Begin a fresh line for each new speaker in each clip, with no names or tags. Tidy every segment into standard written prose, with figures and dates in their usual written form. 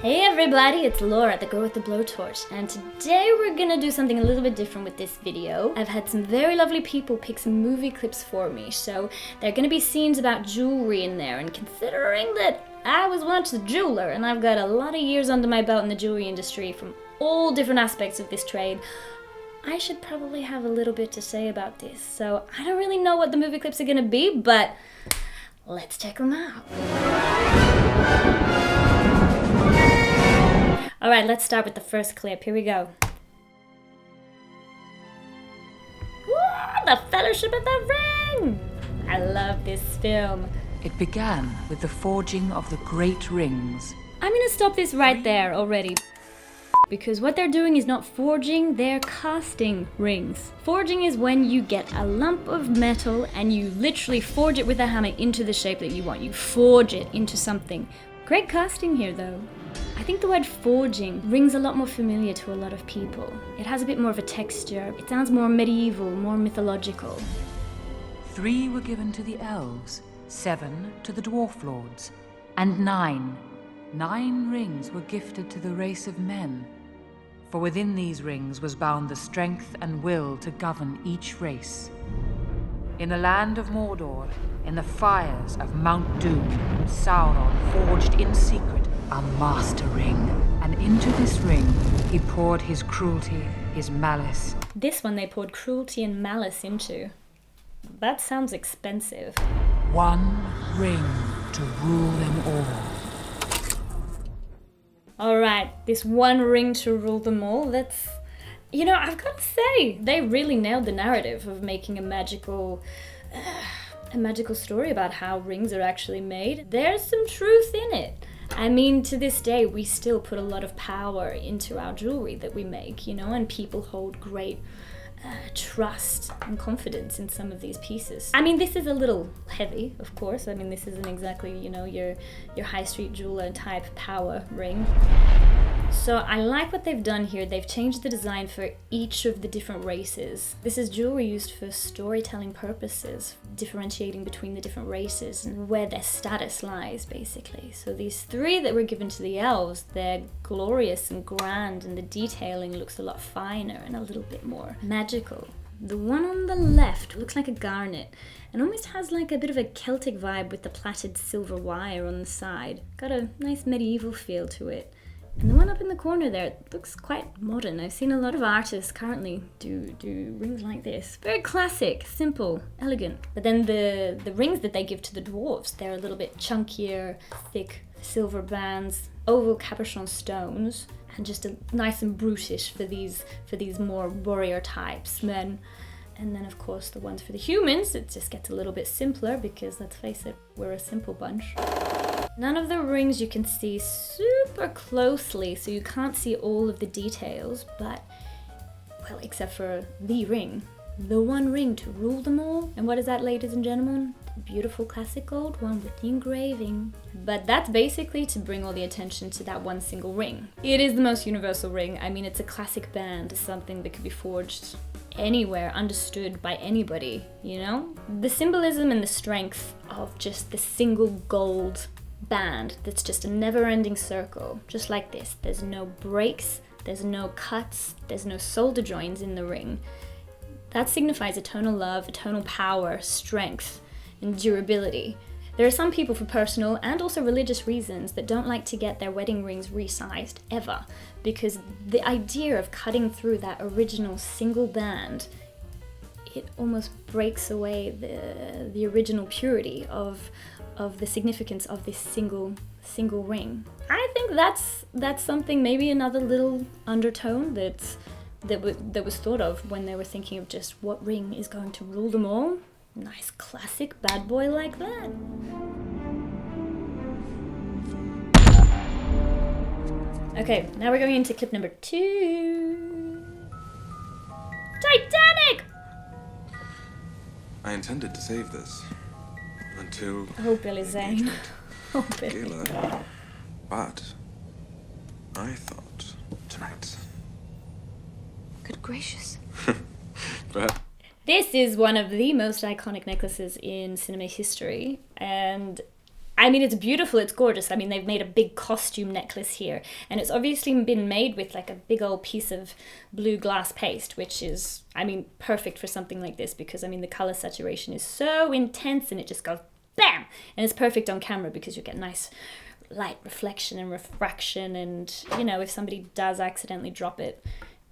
Hey everybody, it's Laura, the girl with the blowtorch, and today we're gonna do something a little bit different with this video. I've had some very lovely people pick some movie clips for me, so there are gonna be scenes about jewelry in there, and considering that I was once a jeweler and I've got a lot of years under my belt in the jewelry industry from all different aspects of this trade, I should probably have a little bit to say about this. So I don't really know what the movie clips are gonna be, but let's check them out. Alright, let's start with the first clip. Here we go. Woo, the Fellowship of the Ring! I love this film.
It began with the forging of the Great Rings.
I'm gonna stop this right there already. Because what they're doing is not forging, they're casting rings. Forging is when you get a lump of metal and you literally forge it with a hammer into the shape that you want. You forge it into something. Great casting here though. I think the word forging rings a lot more familiar to a lot of people. It has a bit more of a texture. It sounds more medieval, more mythological.
3 were given to the elves, 7 to the dwarf lords, and 9 rings were gifted to the race of men. For within these rings was bound the strength and will to govern each race. In the land of Mordor, in the fires of Mount Doom, Sauron forged in secret a master ring, and into this ring he poured his cruelty, his malice.
This one they poured cruelty and malice into. That sounds expensive.
1 ring to rule them all.
Alright, this one ring to rule them all, that's... You know, I've got to say, they really nailed the narrative of making a magical story about how rings are actually made. There's some truth in it. I mean, to this day, we still put a lot of power into our jewelry that we make, you know, and people hold great trust and confidence in some of these pieces. I mean, this is a little heavy, of course. I mean, this isn't exactly, you know, your high street jeweler type power ring. So I like what they've done here. They've changed the design for each of the different races. This is jewelry used for storytelling purposes, differentiating between the different races and where their status lies, basically. So these 3 that were given to the elves, they're glorious and grand, and the detailing looks a lot finer and a little bit more magical. The one on the left looks like a garnet and almost has like a bit of a Celtic vibe with the plaited silver wire on the side. Got a nice medieval feel to it. And the one up in the corner there looks quite modern. I've seen a lot of artists currently do rings like this. Very classic, simple, elegant. But then the rings that they give to the dwarves, they're a little bit chunkier, thick silver bands, oval cabochon stones, and just a nice and brutish for these more warrior types men. And then of course the ones for the humans, it just gets a little bit simpler because let's face it, we're a simple bunch. None of the rings you can see super closely, so you can't see all of the details, but, well, except for the ring. The one ring to rule them all. And what is that, ladies and gentlemen? Beautiful classic gold one with the engraving. But that's basically to bring all the attention to that one single ring. It is the most universal ring. I mean, it's a classic band, something that could be forged anywhere, understood by anybody, you know? The symbolism and the strength of just the single gold band that's just a never-ending circle, just like this. There's no breaks, there's no cuts, there's no solder joints in the ring. That signifies eternal love, eternal power, strength, and durability. There are some people for personal and also religious reasons that don't like to get their wedding rings resized ever, because the idea of cutting through that original single band, it almost breaks away the original purity of the significance of this single ring. I think that's something, maybe another little undertone that was thought of when they were thinking of just what ring is going to rule them all. Nice classic bad boy like that. Okay, now we're going into clip number 2. Titanic!
I intended to save this until...
Oh, Billy Zane. Oh, Billy.
Gala. But I thought tonight.
Good gracious.
But
This is one of the most iconic necklaces in cinema history, and I mean, it's beautiful, it's gorgeous. I mean, they've made a big costume necklace here, and it's obviously been made with like a big old piece of blue glass paste, which is, I mean, perfect for something like this because, I mean, the color saturation is so intense and it just goes bam! And it's perfect on camera because you get nice light reflection and refraction, and, you know, if somebody does accidentally drop it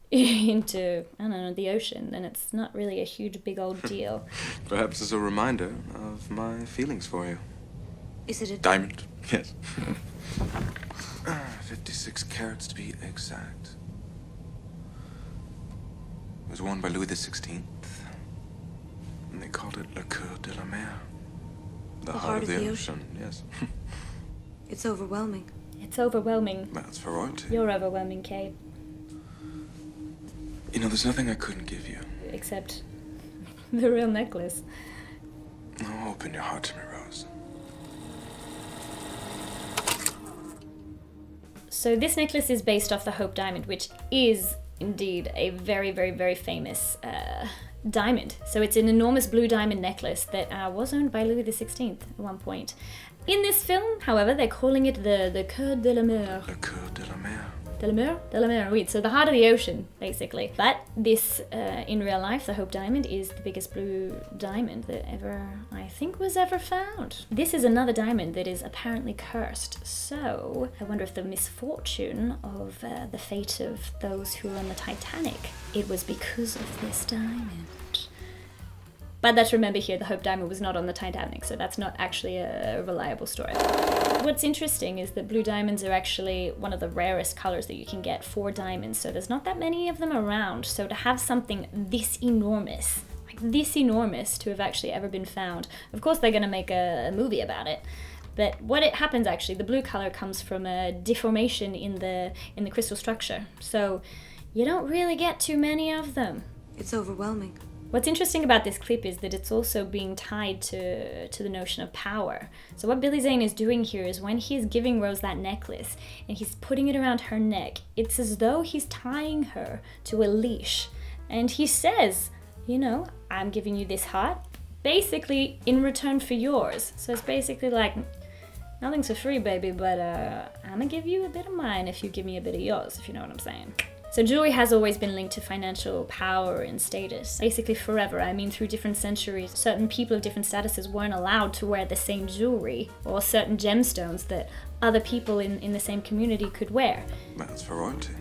into, I don't know, the ocean, then it's not really a huge big old deal.
Perhaps as a reminder of my feelings for you.
Is it a
Diamond, yes. 56 carats to be exact. It was worn by Louis XVI, and they called it Le Coeur de la Mer. The heart of the ocean, yes.
It's overwhelming.
It's overwhelming.
That's for royalty.
You're overwhelming, Kate.
You know, there's nothing I couldn't give you.
Except the real necklace.
Oh, open your heart to me, Rose.
So this necklace is based off the Hope Diamond, which is indeed a very, very, very famous diamond. So it's an enormous blue diamond necklace that was owned by Louis XVI at one point. In this film, however, they're calling it the Coeur de la Mer.
Le Coeur de la Mer.
De la Mer? De la Mer, oui. So the heart of the ocean, basically. But this, in real life, the Hope Diamond is the biggest blue diamond that I think was ever found. This is another diamond that is apparently cursed. So I wonder if the misfortune of the fate of those who were on the Titanic, it was because of this diamond. But let's remember here, the Hope Diamond was not on the Titanic, so that's not actually a reliable story. What's interesting is that blue diamonds are actually one of the rarest colors that you can get for diamonds, so there's not that many of them around. So to have something this enormous, like this enormous, to have actually ever been found, of course they're going to make a movie about it. But what it happens actually, the blue color comes from a deformation in the crystal structure, so you don't really get too many of them.
It's overwhelming.
What's interesting about this clip is that it's also being tied to the notion of power. So what Billy Zane is doing here is when he's giving Rose that necklace and he's putting it around her neck, it's as though he's tying her to a leash. And he says, you know, I'm giving you this heart, basically in return for yours. So it's basically like, nothing's for free, baby, but I'm gonna give you a bit of mine if you give me a bit of yours, if you know what I'm saying. So jewelry has always been linked to financial power and status, basically forever. I mean, through different centuries, certain people of different statuses weren't allowed to wear the same jewelry or certain gemstones that other people in the same community could wear.
That's for royalty.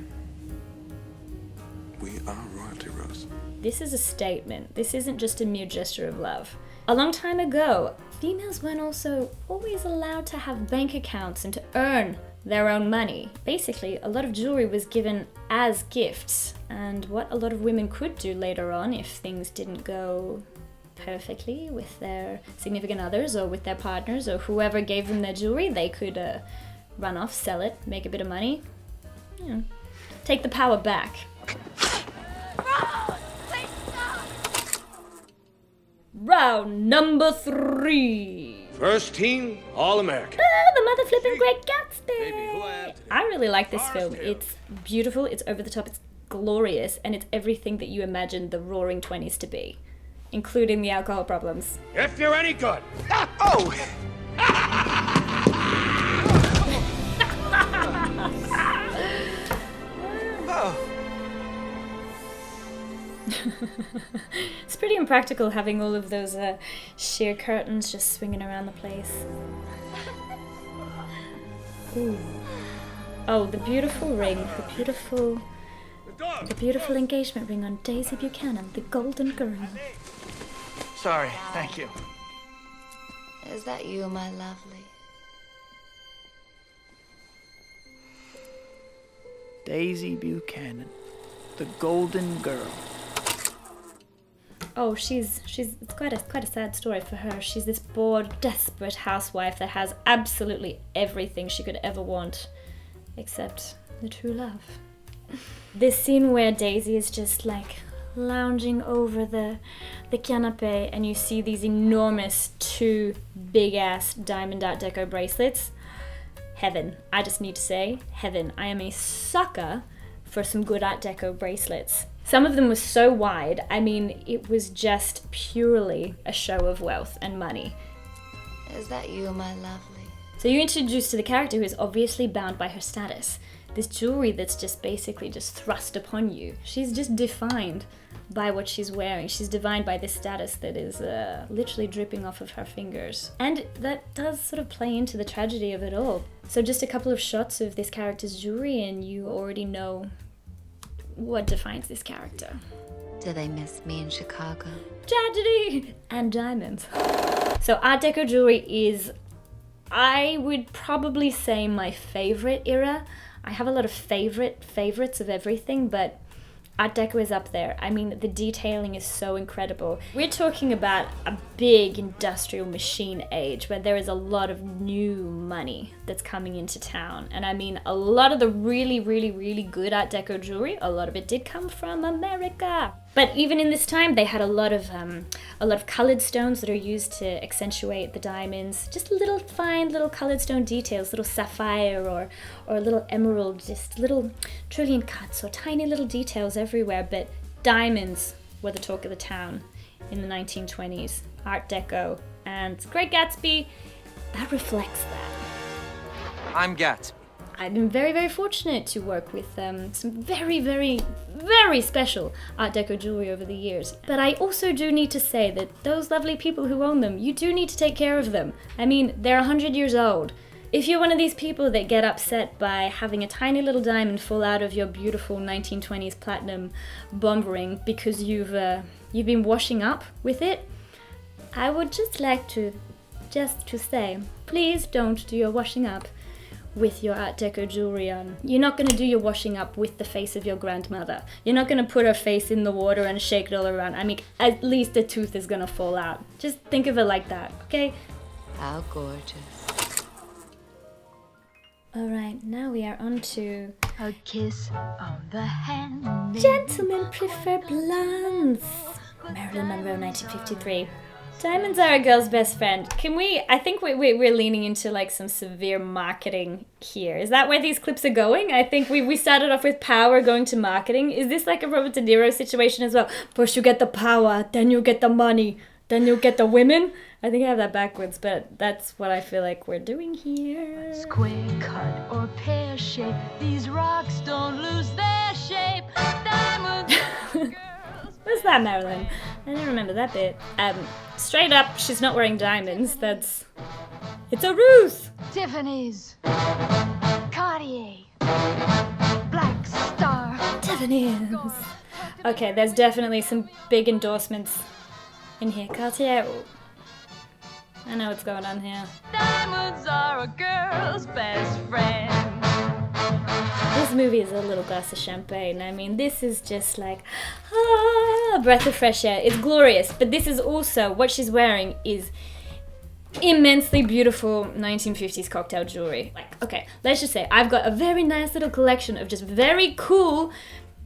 We are royalty, Rose.
This is a statement. This isn't just a mere gesture of love. A long time ago, females weren't also always allowed to have bank accounts and to earn their own money. Basically, a lot of jewelry was given as gifts, and what a lot of women could do later on if things didn't go perfectly with their significant others or with their partners or whoever gave them their jewelry, they could run off, sell it, make a bit of money, you know, take the power back. Round number 3.
First team, All-American.
The mother flipping Great Gatsby. I really like this film. It's beautiful, it's over the top, it's glorious, and it's everything that you imagined the Roaring 20s to be, including the alcohol problems.
If you're any good. Oh!
It's pretty impractical having all of those sheer curtains just swinging around the place. Ooh. Oh, the beautiful ring, the beautiful engagement ring on Daisy Buchanan, the golden girl.
Sorry, thank you.
Is that you, my lovely?
Daisy Buchanan, the golden girl.
Oh, it's quite a sad story for her. She's this bored, desperate housewife that has absolutely everything she could ever want, except the true love. This scene where Daisy is just like lounging over the canapé and you see these enormous 2 big-ass diamond Art Deco bracelets. Heaven. I just need to say, heaven. I am a sucker for some good Art Deco bracelets. Some of them were so wide, I mean, it was just purely a show of wealth and money.
Is that you, my lovely?
So you're introduced to the character who is obviously bound by her status. This jewelry that's just basically just thrust upon you. She's just defined by what she's wearing. She's defined by this status that is literally dripping off of her fingers. And that does sort of play into the tragedy of it all. So just a couple of shots of this character's jewelry and you already know what defines this character.
Do they miss me in Chicago?
Tragedy! And diamonds. So Art Deco jewelry is, I would probably say, my favorite era. I have a lot of favorites of everything, but Art Deco is up there. I mean, the detailing is so incredible. We're talking about a big industrial machine age where there is a lot of new money that's coming into town. And I mean, a lot of the really, really, really good Art Deco jewelry, a lot of it did come from America. But even in this time, they had a lot of colored stones that are used to accentuate the diamonds. Just little fine little colored stone details, little sapphire or a little emerald, just little trillion cuts or tiny little details everywhere. But diamonds were the talk of the town in the 1920s. Art Deco and Great Gatsby, that reflects that.
I'm Gatsby.
I've been very, very fortunate to work with some very, very, very special Art Deco jewelry over the years. But I also do need to say that those lovely people who own them, you do need to take care of them. I mean, they're 100 years old. If you're one of these people that get upset by having a tiny little diamond fall out of your beautiful 1920s platinum bomb ring because you've been washing up with it, I would just like to say, please don't do your washing up with your Art Deco jewelry on. You're not going to do your washing up with the face of your grandmother. You're not going to put her face in the water and shake it all around. I mean, at least a tooth is going to fall out. Just think of it like that, okay?
How gorgeous.
Alright, now we are on to
a kiss on the hand.
Gentlemen Prefer Blondes. Marilyn Monroe, 1953. Diamonds are a girl's best friend. I think we're leaning into like some severe marketing here. Is that where these clips are going? I think we started off with power going to marketing. Is this like a Robert De Niro situation as well? First you get the power, then you get the money, then you get the women. I think I have that backwards, but that's what I feel like we're doing here.
Square cut or pear shape, these rocks don't lose their shape. Diamonds are girls.
What's that, Marilyn? I don't remember that bit. Straight up, she's not wearing diamonds. It's a ruse!
Tiffany's, Cartier, Black Star,
Tiffany's. Okay, there's definitely some big endorsements in here. Cartier. I know what's going on here.
Diamonds are a girl's best friend.
This movie is a little glass of champagne. I mean, this is just like, a breath of fresh air. It's glorious, but this is also, what she's wearing is immensely beautiful 1950s cocktail jewelry. Like, okay, let's just say I've got a very nice little collection of just very cool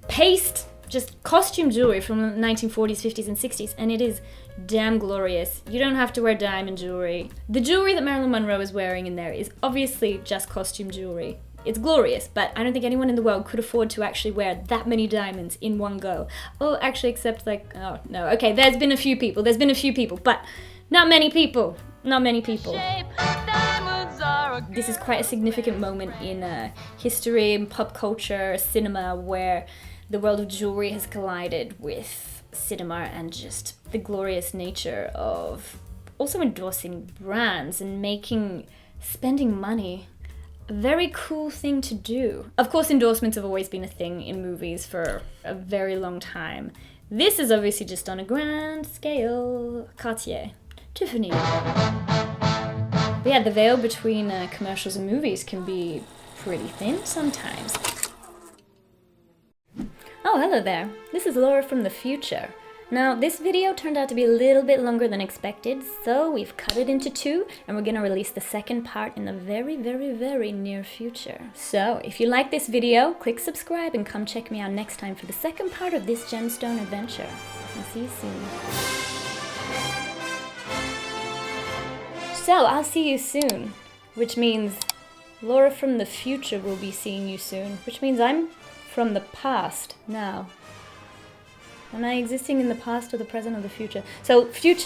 paste, just costume jewelry from the 1940s, 50s, and 60s, and it is damn glorious. You don't have to wear diamond jewelry. The jewelry that Marilyn Monroe is wearing in there is obviously just costume jewelry. It's glorious, but I don't think anyone in the world could afford to actually wear that many diamonds in one go. Oh, actually, except like, oh, no. Okay, there's been a few people, but not many people. This is quite a significant moment in history and pop culture, cinema, where the world of jewelry has collided with cinema and just the glorious nature of also endorsing brands and spending money a very cool thing to do. Of course, endorsements have always been a thing in movies for a very long time. This is obviously just on a grand scale. Cartier, Tiffany. But yeah, the veil between commercials and movies can be pretty thin sometimes. Oh, hello there. This is Laura from the future. Now, this video turned out to be a little bit longer than expected, so we've cut it into two, and we're gonna release the second part in the very, very, very near future. So, if you like this video, click subscribe and come check me out next time for the second part of this gemstone adventure. I'll see you soon. So, I'll see you soon, which means Laura from the future will be seeing you soon, which means I'm from the past now. Am I existing in the past or the present or the future? So, future